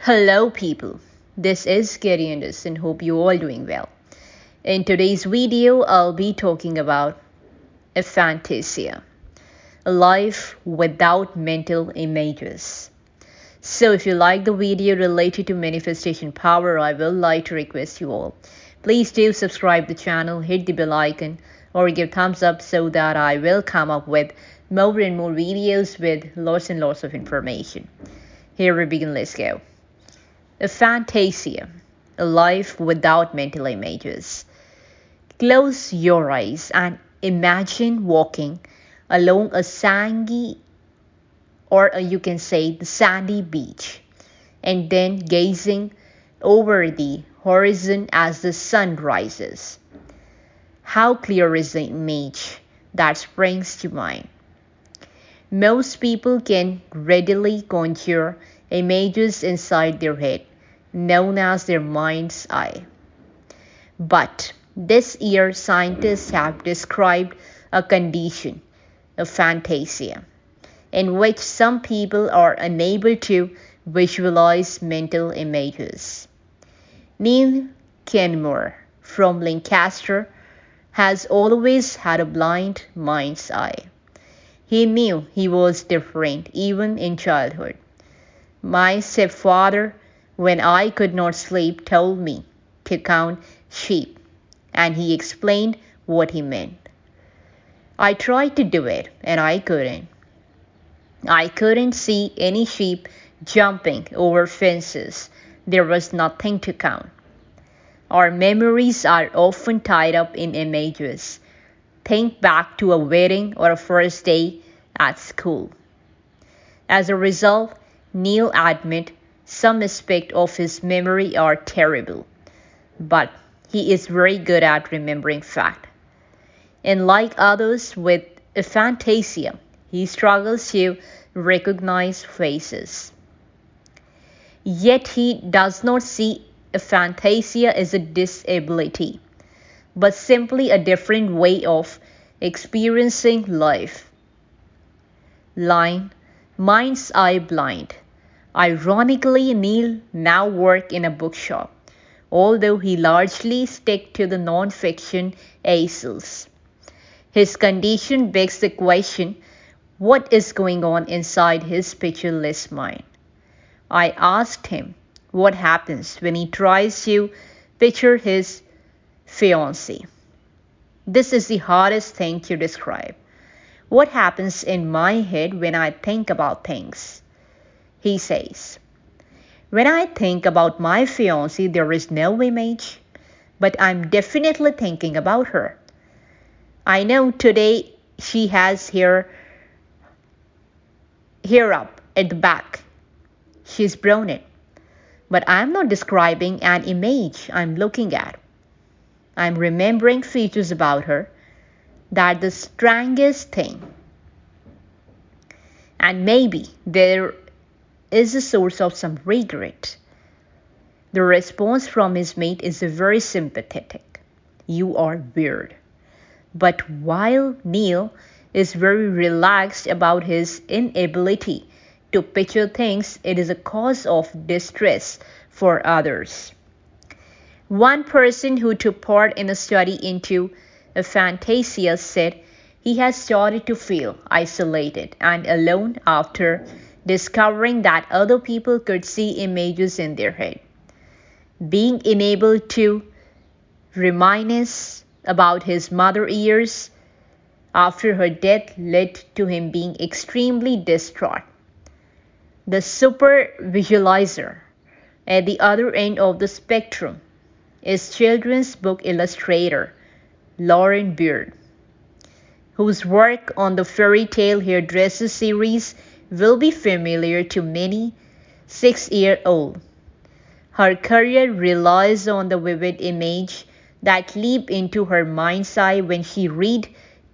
Hello, people. This is Gary Anderson. Hope you all doing well. In today's video, I'll be talking about aphantasia, a life without mental images. So, if you like the video related to manifestation power, I will like to request you all. Please do subscribe the channel, hit the bell icon, or give thumbs up so that I will come up with more and more videos with lots and lots of information. Here we begin. Let's go. Aphantasia, a life without mental images. Close your eyes and imagine walking along a sandy, or you can say the sandy beach, and then gazing over the horizon as the sun rises. How clear is the image that springs to mind? Most people can readily conjure images inside their head, known as their mind's eye. But this year, scientists have described a condition, aphantasia, in which some people are unable to visualize mental images. Neil Kenmore from Lancaster has always had a blind mind's eye. He knew he was different even in childhood. My stepfather, when I could not sleep, told me to count sheep, and he explained what he meant. I tried to do it, and I couldn't. I couldn't see any sheep jumping over fences. There was nothing to count. Our memories are often tied up in images. Think back to a wedding or a first day at school. As a result, Neil admits some aspects of his memory are terrible, but he is very good at remembering facts. And like others with aphantasia, he struggles to recognize faces. Yet he does not see aphantasia as a disability, but simply a different way of experiencing life. Line, mind's eye blind. Ironically, Neil now works in a bookshop, although he largely sticks to the non-fiction aisles. His condition begs the question, what is going on inside his pictureless mind? I asked him what happens when he tries to picture his fiancée. This is the hardest thing to describe. What happens in my head when I think about things? He says, when I think about my fiancée, there is no image, but I'm definitely thinking about her. I know today she has hair up at the back. She's brunette. But I'm not describing an image I'm looking at. I'm remembering features about her. That's the strangest thing. And maybe there is a source of some regret. The response from his mate is very sympathetic. You are weird. But while Neil is very relaxed about his inability to picture things, it is a cause of distress for others. One person who took part in a study into aphantasia said he has started to feel isolated and alone after discovering that other people could see images in their head. Being unable to reminisce about his mother years after her death led to him being extremely distraught. The super visualizer at the other end of the spectrum is children's book illustrator Lauren Beard, whose work on the Fairy Tale Hairdresser series will be familiar to many 6-year-olds. Her career relies on the vivid image that leap into her mind's eye when she reads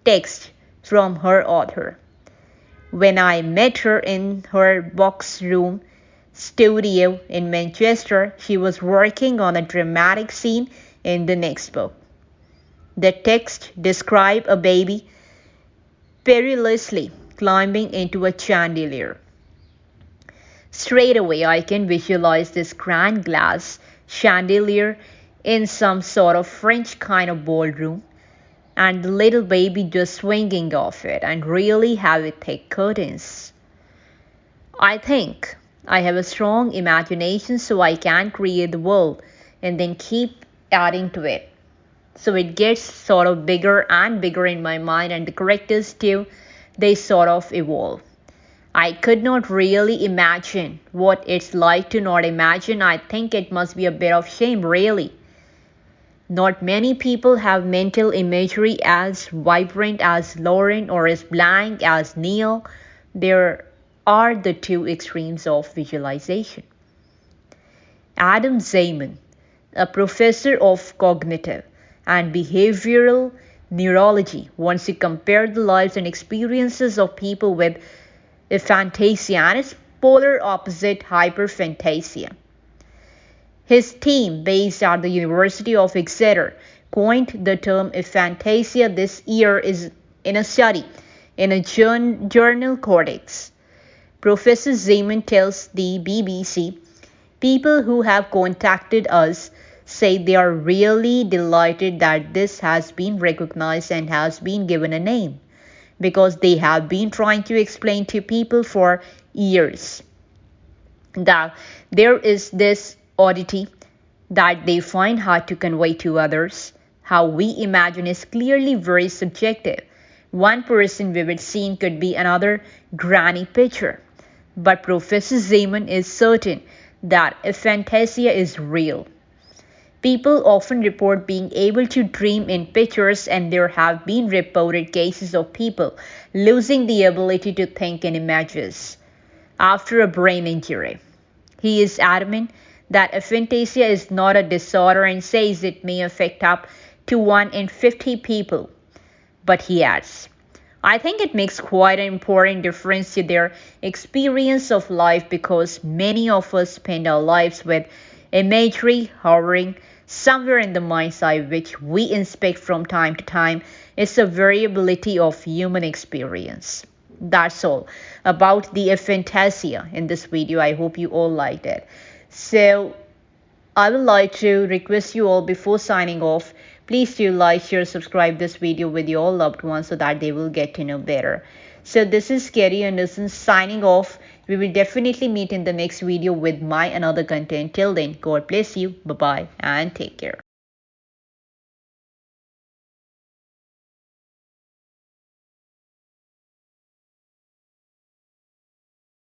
text from her author. When I met her in her box room studio in Manchester, she was working on a dramatic scene in the next book. The text described a baby perilously climbing into a chandelier. Straight away, I can visualize this grand glass chandelier in some sort of French kind of ballroom, and the little baby just swinging off it and really heavy thick curtains. I think I have a strong imagination, so I can create the world and then keep adding to it. So it gets sort of bigger and bigger in my mind, and the characters too, they sort of evolve. I could not really imagine what it's like to not imagine. I think it must be a bit of shame, really. Not many people have mental imagery as vibrant as Lauren or as blank as Neil. There are the two extremes of visualization. Adam Zeiman, a professor of cognitive and behavioral neurology, wants to compare the lives and experiences of people with aphantasia and its polar opposite hyperphantasia. His team, based at the University of Exeter, coined the term aphantasia this year is in a study in a journal Cortex. Professor Zeiman tells the BBC, people who have contacted us say they are really delighted that this has been recognized and has been given a name, because they have been trying to explain to people for years that there is this oddity that they find hard to convey to others. How we imagine is clearly very subjective. One person's vivid scene could be another granny picture. But Professor Zeiman is certain that aphantasia is real. People often report being able to dream in pictures, and there have been reported cases of people losing the ability to think in images after a brain injury. He is adamant that aphantasia is not a disorder and says it may affect up to 1 in 50 people. But he adds, I think it makes quite an important difference to their experience of life, because many of us spend our lives with imagery hovering somewhere in the mind's eye, which we inspect from time to time. It's a variability of human experience. That's all about the aphantasia in this video. I hope you all liked it. So I would like to request you all, before signing off, please do like, share, subscribe this video with your loved ones so that they will get to know better. So this is Kerry Anderson signing off. We will definitely meet in the next video with my another content. Till then, God bless you. Bye bye and take care.